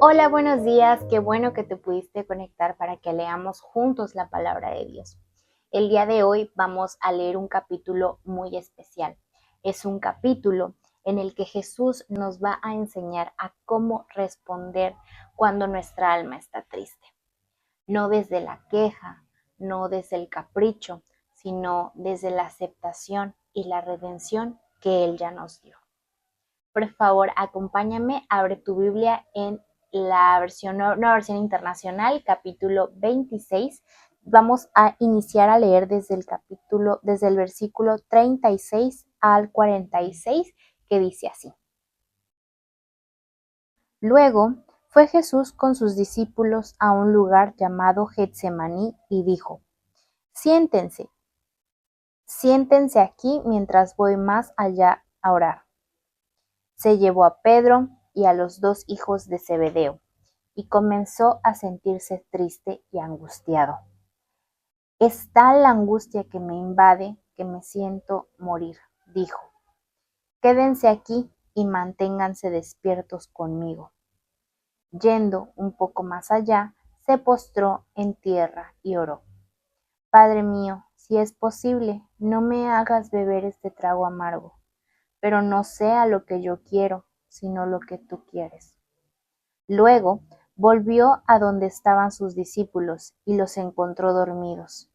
Hola, buenos días. Qué bueno que te pudiste conectar para que leamos juntos la palabra de Dios. El día de hoy vamos a leer un capítulo muy especial. Es un capítulo en el que Jesús nos va a enseñar a cómo responder cuando nuestra alma está triste. No desde la queja, no desde el capricho, sino desde la aceptación y la redención que Él ya nos dio. Por favor, acompáñame, abre tu Biblia en la nueva versión internacional, capítulo 26. Vamos a iniciar a leer desde el versículo 36 al 46, que dice así. Luego fue Jesús con sus discípulos a un lugar llamado Getsemaní y dijo: Siéntense, siéntense aquí mientras voy más allá a orar. Se llevó a Pedro y a los dos hijos de Zebedeo, y comenzó a sentirse triste y angustiado. Es tal la angustia que me invade que me siento morir, dijo. Quédense aquí y manténganse despiertos conmigo. Yendo un poco más allá, se postró en tierra y oró. Padre mío, si es posible, no me hagas beber este trago amargo, pero no sea lo que yo quiero, sino lo que tú quieres. Luego volvió a donde estaban sus discípulos y los encontró dormidos.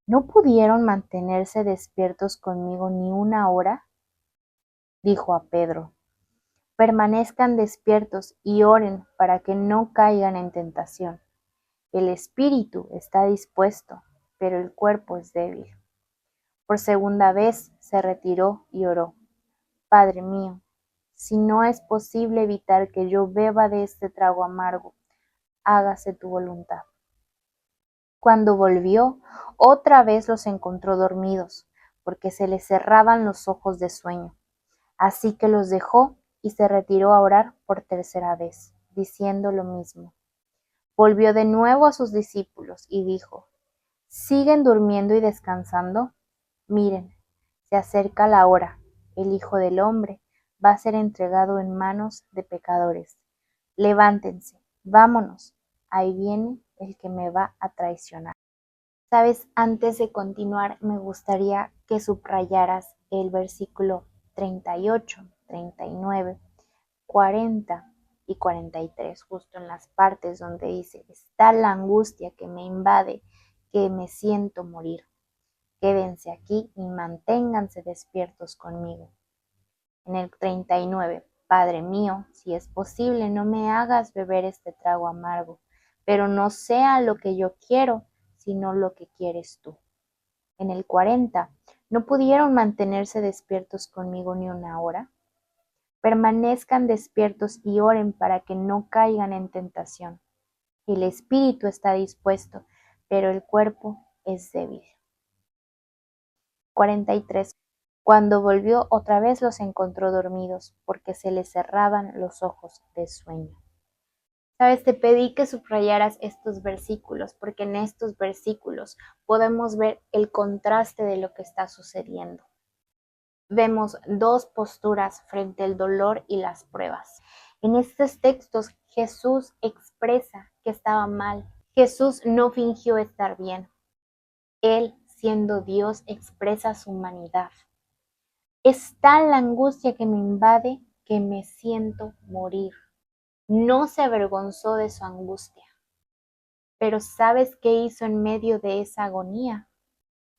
¿No pudieron mantenerse despiertos conmigo ni una hora? Dijo a Pedro. Permanezcan despiertos y oren para que no caigan en tentación. El espíritu está dispuesto, pero el cuerpo es débil. Por segunda vez se retiró y oró. Padre mío, si no es posible evitar que yo beba de este trago amargo, hágase tu voluntad. Cuando volvió, otra vez los encontró dormidos, porque se les cerraban los ojos de sueño. Así que los dejó y se retiró a orar por tercera vez, diciendo lo mismo. Volvió de nuevo a sus discípulos y dijo: ¿Siguen durmiendo y descansando? Miren, se acerca la hora. El Hijo del Hombre va a ser entregado en manos de pecadores. Levántense, vámonos. Ahí viene el que me va a traicionar. Sabes, antes de continuar, me gustaría que subrayaras el versículo 38, 39, 40 y 43, justo en las partes donde dice: está la angustia que me invade, que me siento morir. Quédense aquí y manténganse despiertos conmigo. En el 39, Padre mío, si es posible, no me hagas beber este trago amargo, pero no sea lo que yo quiero, sino lo que quieres tú. En el 40, ¿no pudieron mantenerse despiertos conmigo ni una hora? Permanezcan despiertos y oren para que no caigan en tentación. El espíritu está dispuesto, pero el cuerpo es débil. 43. Cuando volvió otra vez los encontró dormidos, porque se les cerraban los ojos de sueño. Sabes, te pedí que subrayaras estos versículos, porque en estos versículos podemos ver el contraste de lo que está sucediendo. Vemos dos posturas frente al dolor y las pruebas. En estos textos Jesús expresa que estaba mal. Jesús no fingió estar bien. Él, siendo Dios, expresa su humanidad. Es tal la angustia que me invade que me siento morir. No se avergonzó de su angustia. Pero ¿sabes qué hizo en medio de esa agonía?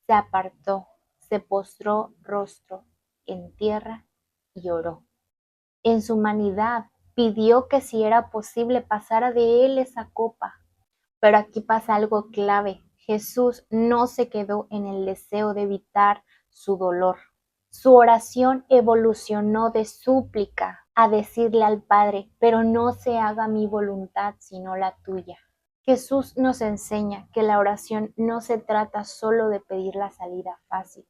Se apartó, se postró rostro en tierra y oró. En su humanidad pidió que si era posible pasara de él esa copa. Pero aquí pasa algo clave. Jesús no se quedó en el deseo de evitar su dolor. Su oración evolucionó de súplica a decirle al Padre: pero no se haga mi voluntad sino la tuya. Jesús nos enseña que la oración no se trata solo de pedir la salida fácil,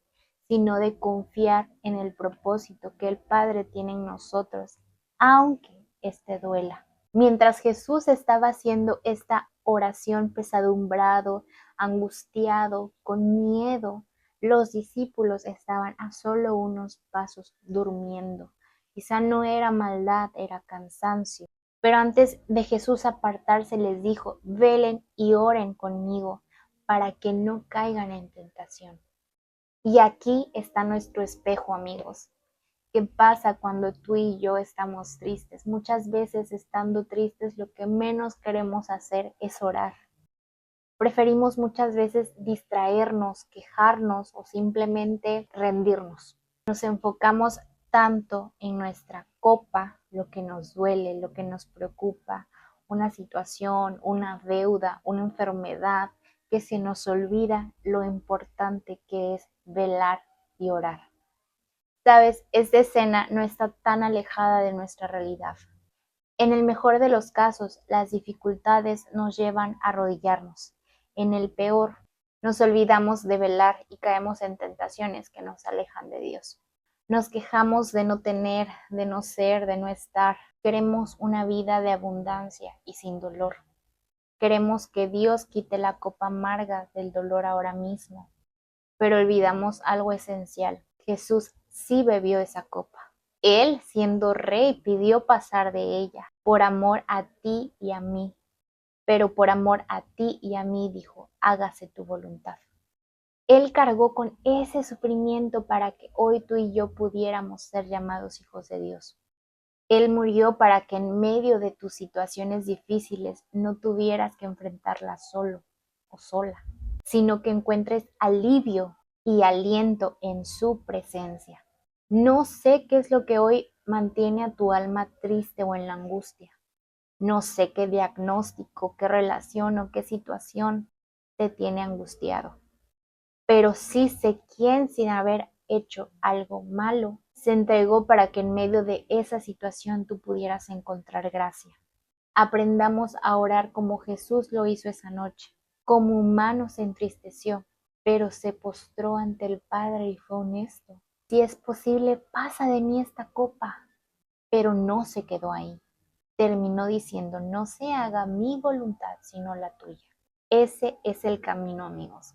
sino de confiar en el propósito que el Padre tiene en nosotros, aunque éste duela. Mientras Jesús estaba haciendo esta oración pesadumbrado, angustiado, con miedo, los discípulos estaban a solo unos pasos durmiendo. Quizá no era maldad, era cansancio. Pero antes de Jesús apartarse les dijo, velen y oren conmigo para que no caigan en tentación. Y aquí está nuestro espejo, amigos. ¿Qué pasa cuando tú y yo estamos tristes? Muchas veces estando tristes lo que menos queremos hacer es orar. Preferimos muchas veces distraernos, quejarnos o simplemente rendirnos. Nos enfocamos tanto en nuestra copa, lo que nos duele, lo que nos preocupa, una situación, una deuda, una enfermedad, que se nos olvida lo importante que es velar y orar. Sabes, esta escena no está tan alejada de nuestra realidad. En el mejor de los casos, las dificultades nos llevan a arrodillarnos. En el peor, nos olvidamos de velar y caemos en tentaciones que nos alejan de Dios. Nos quejamos de no tener, de no ser, de no estar. Queremos una vida de abundancia y sin dolor. Queremos que Dios quite la copa amarga del dolor ahora mismo, pero olvidamos algo esencial. Jesús sí bebió esa copa. Él, siendo rey, pidió pasar de ella, por amor a ti y a mí. Pero por amor a ti y a mí, dijo, hágase tu voluntad. Él cargó con ese sufrimiento para que hoy tú y yo pudiéramos ser llamados hijos de Dios. Él murió para que en medio de tus situaciones difíciles no tuvieras que enfrentarlas solo o sola, sino que encuentres alivio y aliento en su presencia. No sé qué es lo que hoy mantiene a tu alma triste o en la angustia. No sé qué diagnóstico, qué relación o qué situación te tiene angustiado. Pero sí sé quién, sin haber hecho algo malo, se entregó para que en medio de esa situación tú pudieras encontrar gracia. Aprendamos a orar como Jesús lo hizo esa noche. Como humano se entristeció, pero se postró ante el Padre y fue honesto. Si es posible, pasa de mí esta copa. Pero no se quedó ahí. Terminó diciendo, no se haga mi voluntad, sino la tuya. Ese es el camino, amigos.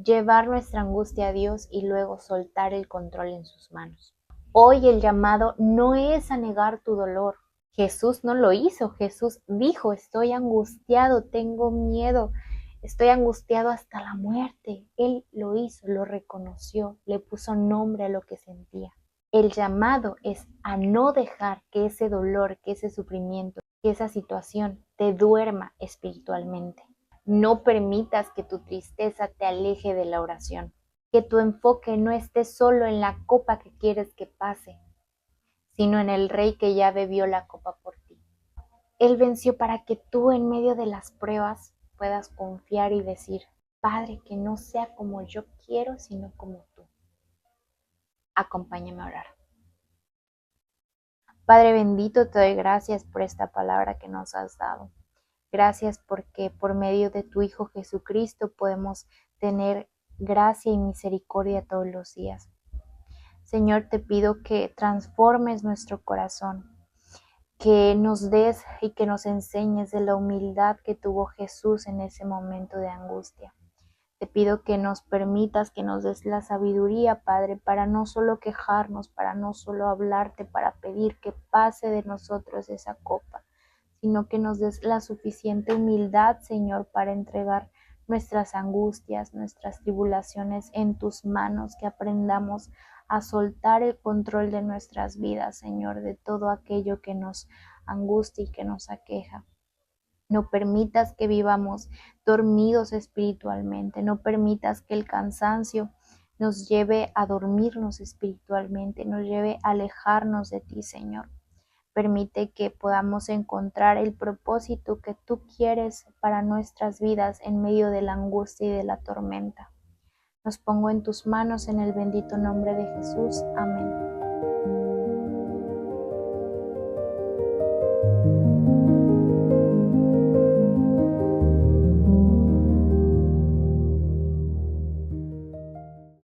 Llevar nuestra angustia a Dios y luego soltar el control en sus manos. Hoy el llamado no es a negar tu dolor. Jesús no lo hizo. Jesús dijo, estoy angustiado, tengo miedo, estoy angustiado hasta la muerte. Él lo hizo, lo reconoció, le puso nombre a lo que sentía. El llamado es a no dejar que ese dolor, que ese sufrimiento, que esa situación te duerma espiritualmente. No permitas que tu tristeza te aleje de la oración. Que tu enfoque no esté solo en la copa que quieres que pase, sino en el Rey que ya bebió la copa por ti. Él venció para que tú en medio de las pruebas puedas confiar y decir, Padre, que no sea como yo quiero, sino como tú. Acompáñame a orar. Padre bendito, te doy gracias por esta palabra que nos has dado. Gracias porque por medio de tu Hijo Jesucristo podemos tener gracia y misericordia todos los días. Señor, te pido que transformes nuestro corazón, que nos des y que nos enseñes de la humildad que tuvo Jesús en ese momento de angustia. Te pido que nos permitas, que nos des la sabiduría, Padre, para no solo quejarnos, para no solo hablarte, para pedir que pase de nosotros esa copa, sino que nos des la suficiente humildad, Señor, para entregar nuestras angustias, nuestras tribulaciones en tus manos, que aprendamos a soltar el control de nuestras vidas, Señor, de todo aquello que nos angustia y que nos aqueja. No permitas que vivamos dormidos espiritualmente. No permitas que el cansancio nos lleve a dormirnos espiritualmente, nos lleve a alejarnos de ti, Señor. Permite que podamos encontrar el propósito que tú quieres para nuestras vidas en medio de la angustia y de la tormenta. Nos pongo en tus manos en el bendito nombre de Jesús. Amén.